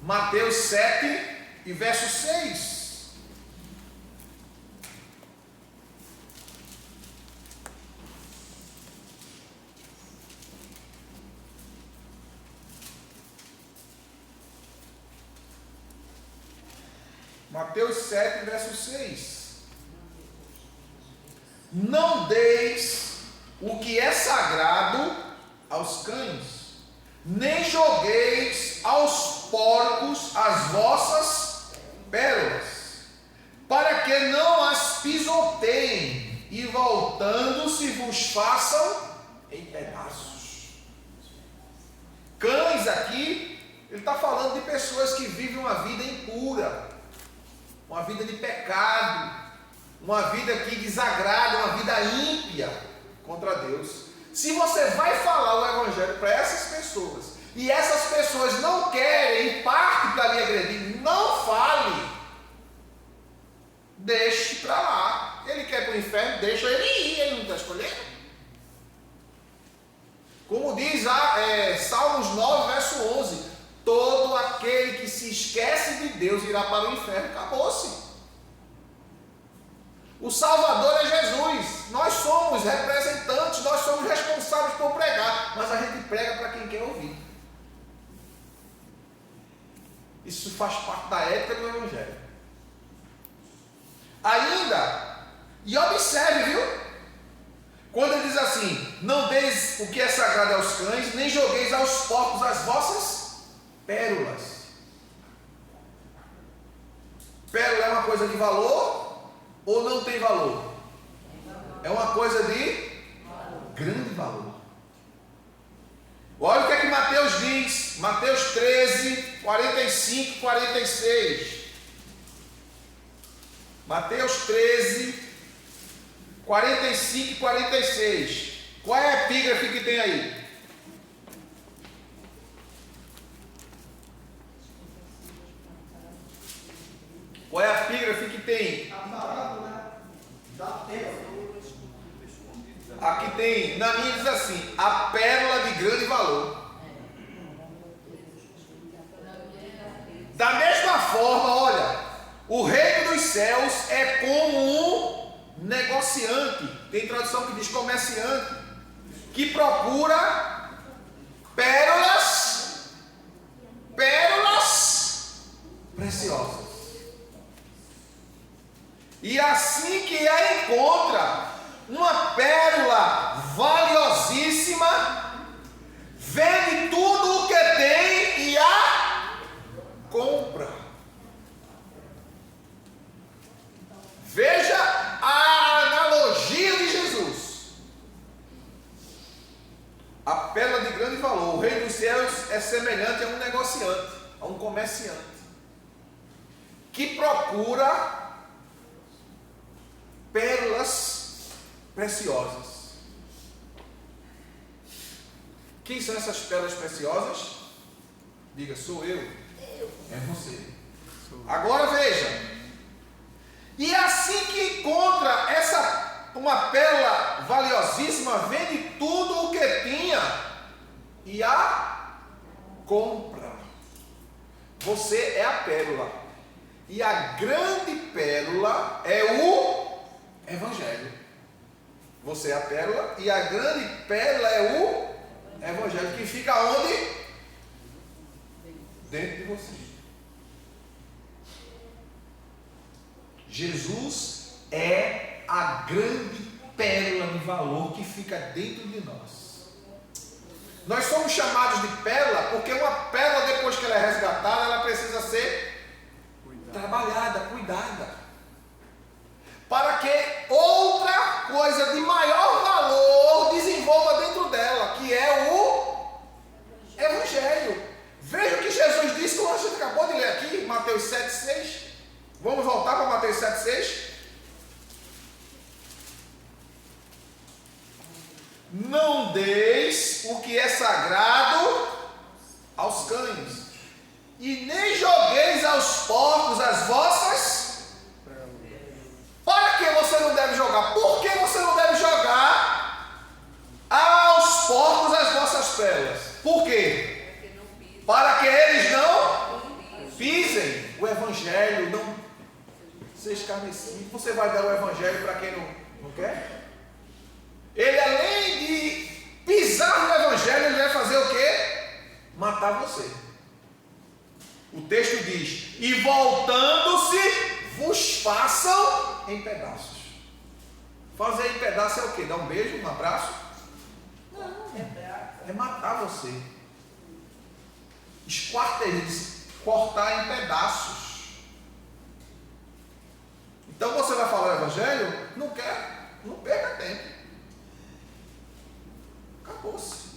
Mateus 7 e verso 6. Mateus 7, verso 6. Não deis o que é sagrado aos cães, nem jogueis aos porcos as vossas pérolas, para que não as pisoteiem e voltando-se vos façam em pedaços. Cães aqui, ele está falando de pessoas que vivem uma vida impura, uma vida de pecado, uma vida que desagrada, uma vida ímpia contra Deus. Se você vai falar o evangelho para essas pessoas e essas pessoas não querem ir parte para lhe agredir, não fale. Deixe para lá. Ele quer para o inferno, deixa ele ir, ele não está escolhendo. Como diz Salmos 9, verso 11: todo aquele que se esquece de Deus irá para o inferno. Acabou-se. O Salvador é Jesus. Nós somos representantes, nós somos responsáveis por pregar, mas a gente prega para quem quer ouvir. Isso faz parte da ética do evangelho. Ainda, e observe, viu? Quando ele diz assim: não deis o que é sagrado aos cães, nem jogueis aos porcos as vossas pérolas. Pérola é uma coisa de valor ou não tem valor? É uma coisa de grande valor. Olha o que é que Mateus diz, Mateus 13, 45, 46. Mateus 13, 45 e 46. Qual é a epígrafe que tem aí? Qual é a epígrafe que tem? A parábola da pérola. Aqui tem, na minha diz assim: a pérola de grande valor. Da mesma forma, olha, o reino dos céus é como um negociante, tem tradução que diz comerciante, que procura pérolas preciosas. E assim que a encontra, uma pérola valiosíssima, vende tudo o que tem e a compra. Veja a analogia de Jesus. A pérola de grande valor. O reino dos céus é semelhante a um negociante, a um comerciante, que procura pérolas preciosas. Quem são essas pérolas preciosas? Diga: sou eu. É você. Agora veja. E assim que encontra uma pérola valiosíssima, vende tudo o que tinha e a compra. Você é a pérola. E a grande pérola é o Evangelho. Você é a pérola e a grande pérola é o Evangelho, que fica onde? Dentro de você. Jesus é a grande pérola de valor que fica dentro de nós. Nós somos chamados de pérola porque uma pérola, depois que ela é resgatada, ela precisa ser trabalhada, cuidada, para que outra coisa de maior valor desenvolva dentro dela, que é o Evangelho. Veja o que Jesus disse, como a gente acabou de ler aqui, Mateus 7,6. Vamos voltar para Mateus 7,6. Não deis o que é sagrado aos cães, e nem jogueis aos porcos as vossas. Para que você não deve jogar? Por que você não deve jogar aos porcos as vossas pérolas? Por quê? Para que eles não pisem o Evangelho, não se escarnecer. Você vai dar o Evangelho para quem não quer? Ele, além de pisar no Evangelho, ele vai fazer o quê? Matar você. O texto diz: e voltando-se, vos façam em pedaços. Fazer em pedaço é o quê? Dar um beijo, um abraço? Não, É matar você. Esquartejar, cortar em pedaços. Então você vai falar o evangelho? Não quer? Não perca tempo. Acabou-se.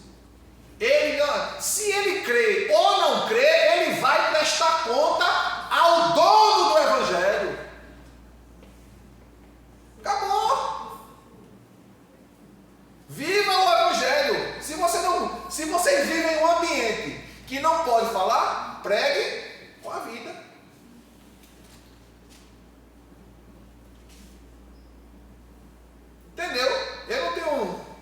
Ele não, se ele crê ou não crê, ele vai prestar conta ao dono do evangelho. Acabou. Viva o evangelho. Se vocês vivem em um ambiente que não pode falar, pregue com a vida. Entendeu?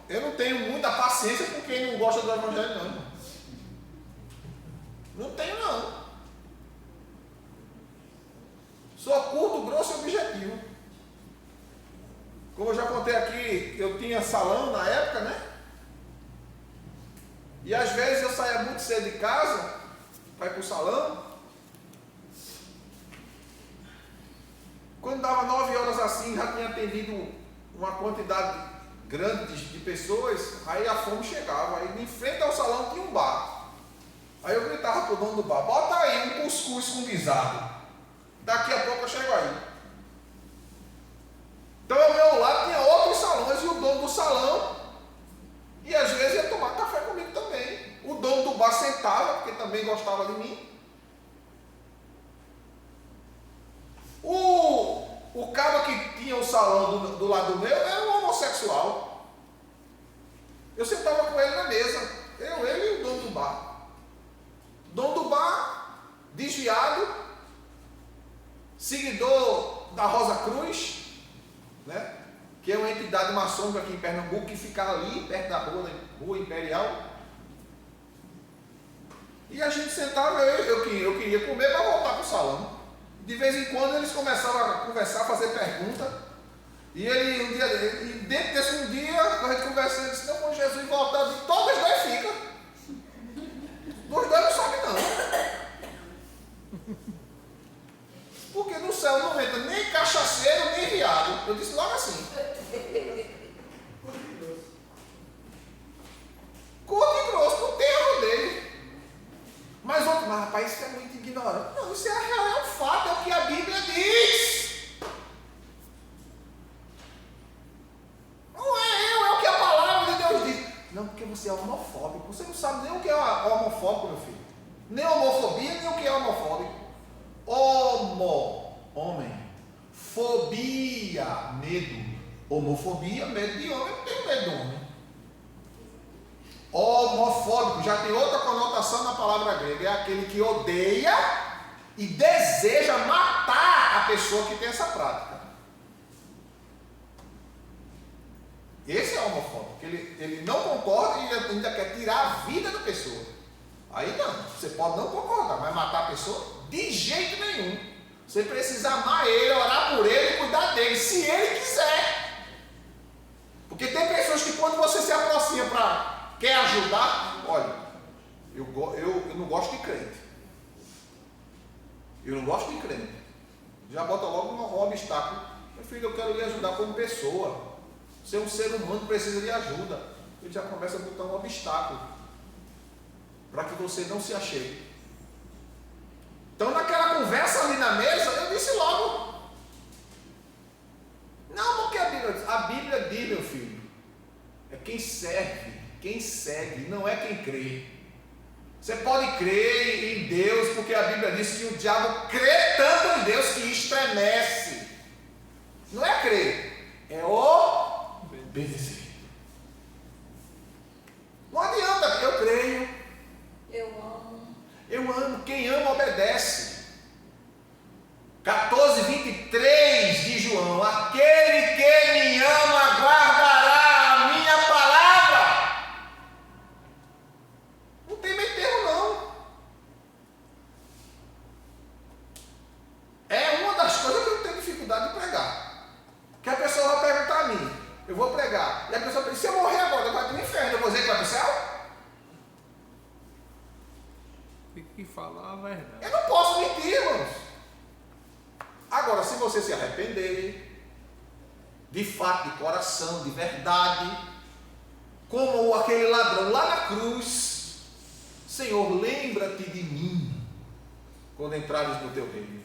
Eu não tenho muita paciência com quem não gosta do evangelho, não, irmão. Não tenho, não. Sou curto, grosso e objetivo. Como eu já contei aqui, eu tinha salão na época, né? E às vezes eu saía muito cedo de casa para ir para o salão. Quando dava 9 horas assim, já tinha atendido uma quantidade grande de pessoas, aí a fome chegava. Aí em frente ao salão tinha um bar. Aí eu gritava para o dono do bar: bota aí um cuscuz com guisado. Daqui a pouco eu chego aí. Então ao meu lado tinha outros salões e o dono do salão, e às vezes ia tomar café comigo também. O dono do bar sentava, porque também gostava de mim. O cara que tinha o salão do lado meu era um homossexual. Eu sentava com ele na mesa, ele e o dono do bar. O dono do bar, desviado, seguidor da Rosa Cruz, né? Que é uma entidade maçônica aqui em Pernambuco, que fica ali, perto da rua Imperial. E a gente sentava, eu queria comer para voltar para o salão. De vez em quando eles começavam a conversar, a fazer perguntas. E dentro desse um dia, a gente conversando, disse: não, quando Jesus voltar, todos os dois ficam. Os dois não sabem não. Porque no céu não entra nem cachaceiro, nem viado. Eu disse logo assim. Curto e grosso, não tem erro dele. Mas outro, mas rapaz, isso é muito ignorante. Não, isso é real, é um fato, é o que a Bíblia diz. Não é eu, é o que a palavra de Deus diz. Não, porque você é homofóbico. Você não sabe nem o que é homofóbico, meu filho. Nem homofobia, nem o que é homofóbico. Homem. Fobia, medo. Homofobia, medo de homem. Eu não tenho medo de homem. Homofóbico já tem outra conotação na palavra grega. É aquele que odeia e deseja matar a pessoa que tem essa prática. Esse é homofóbico. Ele não concorda e ainda quer tirar a vida da pessoa. Aí não, você pode não concordar, mas matar a pessoa de jeito nenhum. Você precisa amar ele, orar por ele e cuidar dele, se ele quiser. Porque tem pessoas que quando você se aproxima quer ajudar, olha, eu não gosto de crente. Eu não gosto de crente. Já bota logo um obstáculo. Meu filho, eu quero lhe ajudar como pessoa. Você é um ser humano, precisa de ajuda. Ele já começa a botar um obstáculo para que você não se achegue. Então naquela conversa ali na mesa, eu disse logo: não, porque a Bíblia diz, meu filho, é quem serve, quem segue, não é quem crê. Você pode crer em Deus, porque a Bíblia diz que o diabo crê tanto em Deus que estremece. Não é crer, é obedecer. Não adianta, eu creio. Eu amo. Quem ama obedece. 14:23 de João: aquele que me ama guardará a minha palavra. Não tem meio termo, não. É uma das coisas que eu tenho dificuldade de pregar. Que a pessoa vai perguntar a mim, eu vou pregar, e a pessoa pensa: se eu morrer agora, eu vou para o inferno, eu vou dizer que vai para o céu? Tem que falar a verdade. Eu não posso mentir, irmãos. Agora, se você se arrepender, de fato, de coração, de verdade, como aquele ladrão lá na cruz: Senhor, lembra-te de mim quando entrares no teu reino.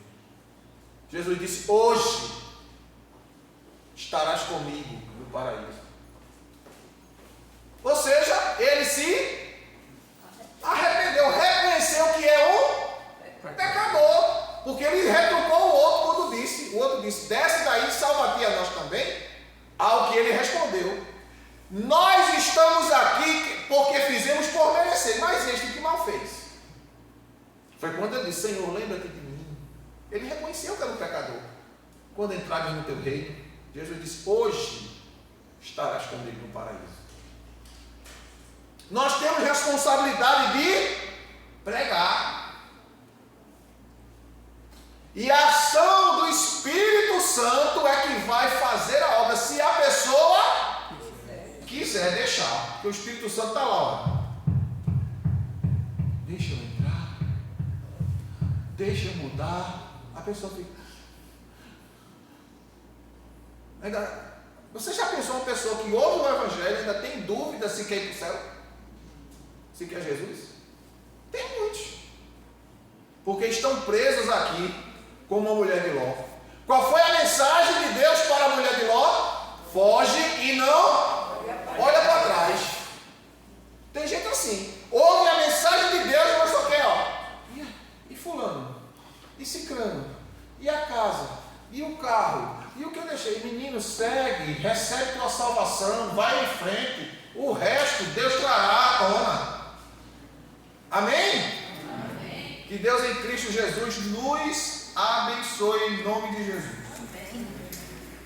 Jesus disse: hoje estarás comigo no paraíso. Ou seja, ele se arrependeu, reconheceu que é um pecador, porque ele retrucou o outro quando disse, o outro disse: desce daí, salva-te a nós também. Ao que ele respondeu: nós estamos aqui porque fizemos por merecer, mas este que mal fez. Foi quando ele disse: Senhor, lembra-te de mim. Ele reconheceu que era um pecador. Quando entrares no teu reino, Jesus disse: hoje estarás comigo no paraíso. Nós temos responsabilidade de pregar. E a ação do Espírito Santo é que vai fazer a obra, se a pessoa quiser deixar. Porque o Espírito Santo está lá, ó. Deixa eu entrar, deixa eu mudar. A pessoa fica. Você já pensou uma pessoa que ouve o Evangelho e ainda tem dúvida se quer ir para o céu? Se quer Jesus? Tem muitos. Porque estão presos aqui, como a mulher de Ló. Qual foi a mensagem de Deus para a mulher de Ló? Foge e não olha para trás. Tem gente assim. Ouve a mensagem de Deus, mas só quer, ó. E fulano? E ciclano? E a casa? E o carro? E o que eu deixei? Menino, segue, recebe tua salvação, vai em frente. O resto Deus trará à tona. Amém? Amém? Que Deus em Cristo Jesus nos abençoe em nome de Jesus.